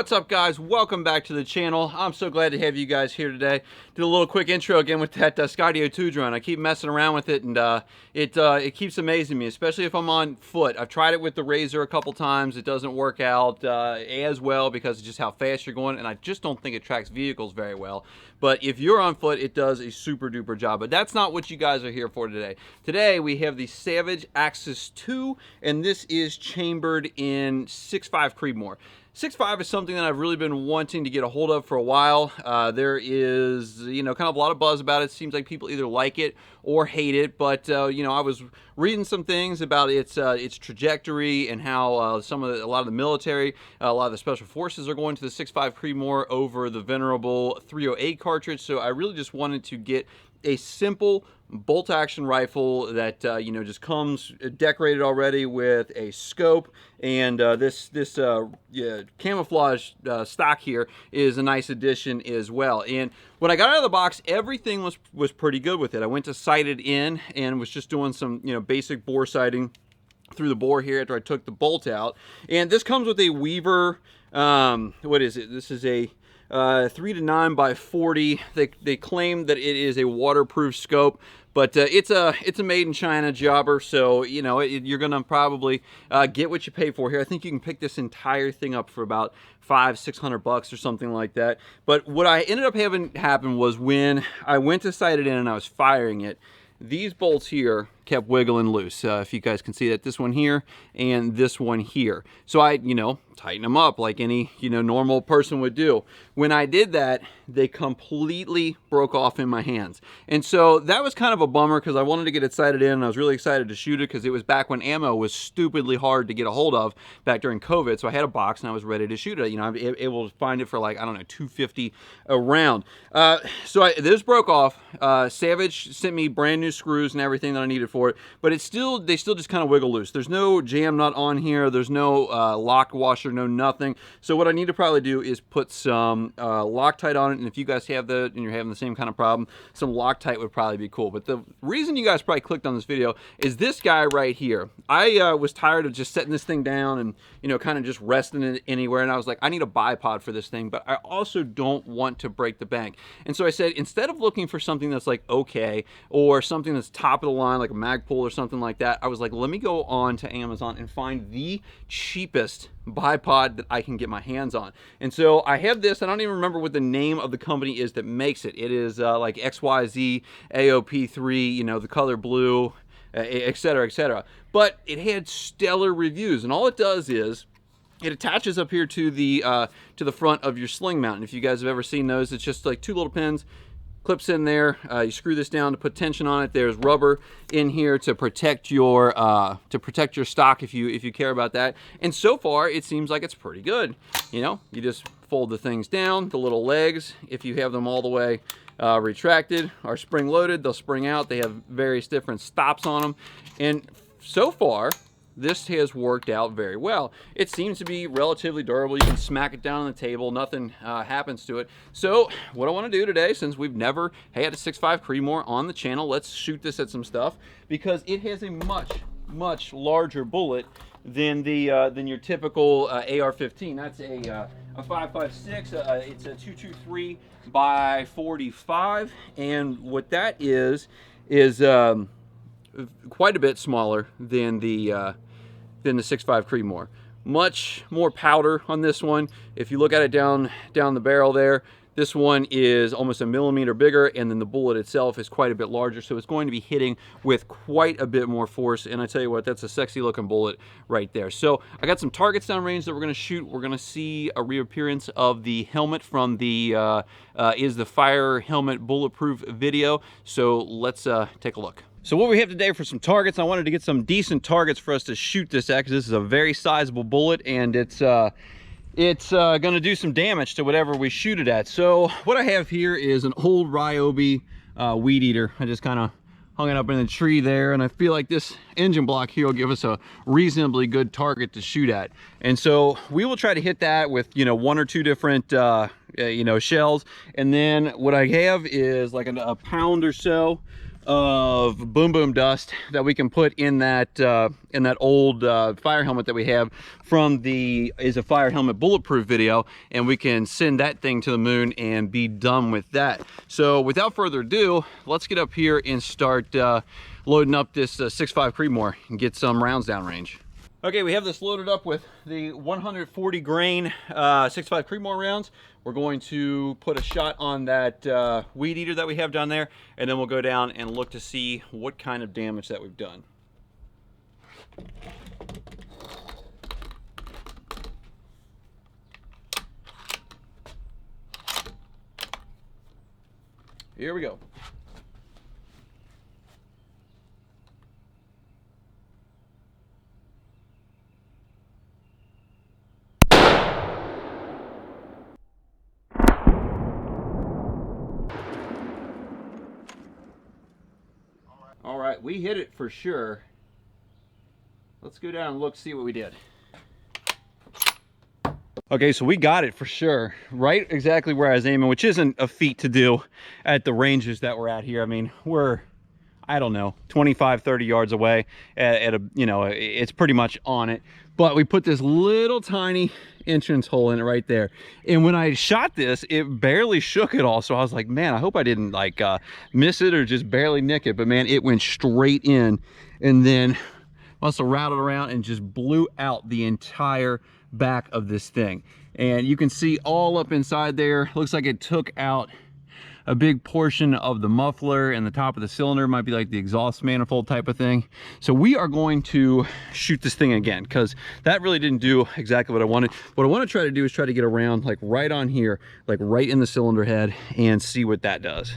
What's up, guys? Welcome back to the channel. I'm so glad to have you guys here today. Did a little quick intro again with that Skydio 2 drone. I keep messing around with it, and it keeps amazing me, especially if I'm on foot. I've tried it with the Razor a couple times. It doesn't work out as well because of just how fast you're going, and I just don't think it tracks vehicles very well. But if you're on foot, it does a super duper job. But that's not what you guys are here for today. Today we have the Savage Axis 2, and this is chambered in 6.5 Creedmoor. 6.5 is something that I've really been wanting to get a hold of for a while. There is, kind of a lot of buzz about it. Seems like people either like it or hate it. But I was reading some things about its trajectory and how a lot of the military, a lot of the special forces are going to the 6.5 Creedmoor over the venerable 308 cartridge. So I really just wanted to get a simple bolt action rifle that just comes decorated already with a scope, and this camouflage stock here is a nice addition as well. And when I got out of the box, everything was pretty good with it. I went to sight it in and was just doing some basic bore sighting through the bore here after I took the bolt out. And this comes with a Weaver, what is it? This is a 3 to 9 by 40. They claim that it is a waterproof scope, but it's a made in China jobber, so you're gonna probably get what you pay for here. I think you can pick this entire thing up for about $500-600 or something like that. But what I ended up having happen was when I went to sight it in and I was firing it, these bolts here kept wiggling loose. If you guys can see that, this one here and this one here. So I, tighten them up like any, normal person would do. When I did that, they completely broke off in my hands. And so that was kind of a bummer because I wanted to get it sighted in and I was really excited to shoot it because it was back when ammo was stupidly hard to get a hold of back during COVID. So I had a box and I was ready to shoot it. I was able to find it for like, I don't know, $250 a round. This broke off. Savage sent me brand new screws and everything that I needed for it, but they still just kind of wiggle loose. There's no jam nut on here. There's no lock washer, no nothing. So what I need to probably do is put some Loctite on it, and if you guys have that and you're having the same kind of problem, some Loctite would probably be cool. But the reason you guys probably clicked on this video is this guy right here. I was tired of just setting this thing down and kind of just resting it anywhere, and I was like, I need a bipod for this thing, but I also don't want to break the bank. And so I said, instead of looking for something that's like okay, or something that's top of the line like a Magpul or something like that, I was like, let me go on to Amazon and find the cheapest bipod that I can get my hands on. And so I have this. I don't even remember what the name of the company is that makes it. It is like XYZ AOP3, the color blue, etc., etc. But it had stellar reviews, and all it does is it attaches up here to the front of your sling mount. And if you guys have ever seen those, it's just like two little pins, clips in there. You screw this down to put tension on it. There's rubber in here to protect your stock if you care about that. And so far, it seems like it's pretty good. You just fold the things down. The little legs, if you have them all the way retracted, are spring loaded. They'll spring out. They have various different stops on them. And so far, this has worked out very well. It seems to be relatively durable. You can smack it down on the table. Nothing happens to it. So what I want to do today, since we've never had a 6.5 Creedmoor on the channel, let's shoot this at some stuff because it has a much larger bullet than your typical AR-15. That's a 5.56. It's a 223 by 45, and what that is quite a bit smaller than the 6.5 Creedmoor. Much more powder on this one. If you look at it down the barrel there, this one is almost 1 millimeter bigger, and then the bullet itself is quite a bit larger, so it's going to be hitting with quite a bit more force. And I tell you what, that's a sexy looking bullet right there. So I got some targets downrange that we're going to shoot. We're going to see a reappearance of the helmet from the Is the Fire Helmet Bulletproof video. So let's take a look. So what we have today for some targets, I wanted to get some decent targets for us to shoot this at because this is a very sizable bullet, and it's going to do some damage to whatever we shoot it at. So what I have here is an old Ryobi weed eater. I just kind of hung it up in the tree there, and I feel like this engine block here will give us a reasonably good target to shoot at. And so we will try to hit that with 1 or 2 different shells. And then what I have is like a pound or so of boom boom dust that we can put in that old fire helmet that we have from the Is a Fire Helmet Bulletproof video, and we can send that thing to the moon and be done with that. So without further ado, let's get up here and start loading up this 6.5 Creedmoor and get some rounds downrange. Okay, we have this loaded up with the 140 grain 6.5 Creedmoor rounds. We're going to put a shot on that weed eater that we have down there, and then we'll go down and look to see what kind of damage that we've done. Here we go. All right, we hit it for sure. Let's go down and look, see what we did. Okay, so we got it for sure, right exactly where I was aiming, which isn't a feat to do at the ranges that we're at here. I mean, we're, I don't know, 25, 30 yards away at a, you know, it's pretty much on it. But we put this little tiny entrance hole in it right there. And when I shot this, it barely shook at all. So I was like, man, I hope I didn't like miss it or just barely nick it. But man, it went straight in and then must have rattled around and just blew out the entire back of this thing. And you can see all up inside there, looks like it took out a big portion of the muffler, and the top of the cylinder might be like the exhaust manifold type of thing. So we are going to shoot this thing again, because that really didn't do exactly what I wanted. What I want to try to do is try to get around like right on here, like right in the cylinder head, and see what that does.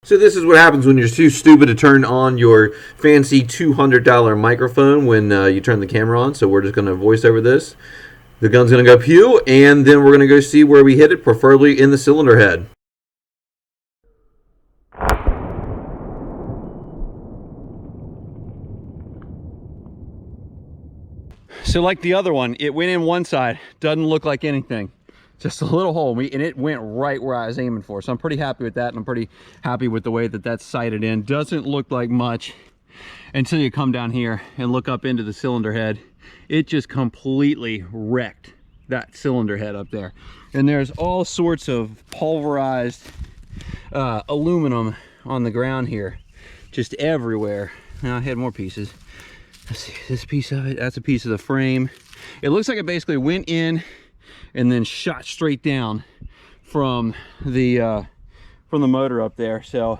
So this is what happens when you're too stupid to turn on your fancy $200 microphone when you turn the camera on. So we're just going to voice over this. The gun's going to go pew, and then we're going to go see where we hit it, preferably in the cylinder head. So like the other one, it went in one side, doesn't look like anything. Just a little hole, and it went right where I was aiming for. So I'm pretty happy with that, and I'm pretty happy with the way that that's sighted in. Doesn't look like much until you come down here and look up into the cylinder head. It just completely wrecked that cylinder head up there. And there's all sorts of pulverized aluminum on the ground here, just everywhere. Now I had more pieces. Let's see, this piece of it, that's a piece of the frame. It looks like it basically went in and then shot straight down from the motor up there. So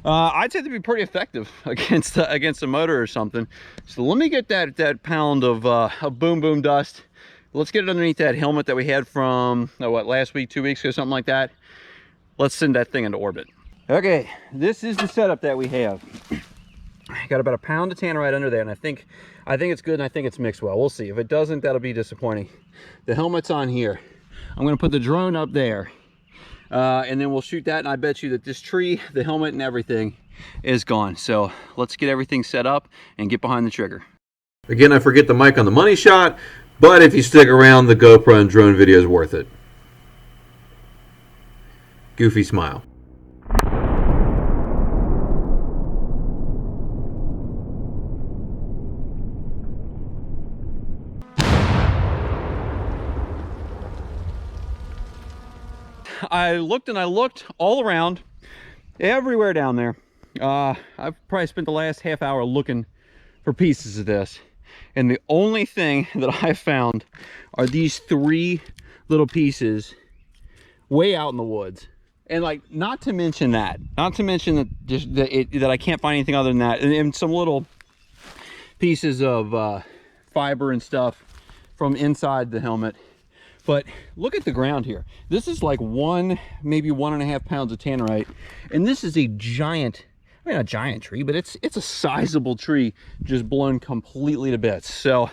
I'd say to be pretty effective against a motor or something. So let me get that pound of boom boom dust. Let's get it underneath that helmet that we had from what, last week, 2 weeks ago, something like that. Let's send that thing into orbit. Okay, this is the setup that we have. Got about a pound of tannerite under there, and I think it's good, and I think it's mixed well. We'll see. If it doesn't, that'll be disappointing. The helmet's on here. I'm going to put the drone up there, and then we'll shoot that, and I bet you that this tree, the helmet, and everything is gone. So let's get everything set up and get behind the trigger. Again, I forget the mic on the money shot, but if you stick around, the GoPro and drone video is worth it. Goofy smile. I looked and I looked all around, everywhere down there. I've probably spent the last half hour looking for pieces of this, and the only thing that I found are these 3 little pieces way out in the woods. And like, not to mention that I can't find anything other than that, and some little pieces of fiber and stuff from inside the helmet. But look at the ground here. This is like maybe 1.5 pounds of tannerite, and this is a giant, I mean, a giant tree, but it's a sizable tree just blown completely to bits. So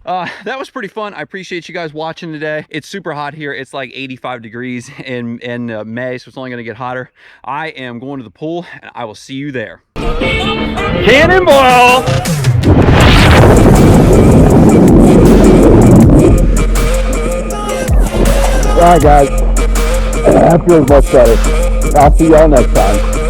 that was pretty fun. I appreciate you guys watching today. It's super hot here. It's like 85 degrees in May, so it's only going to get hotter. I am going to the pool, and I will see you there. Cannonball! right, guys. That feels much better. I'll see y'all next time.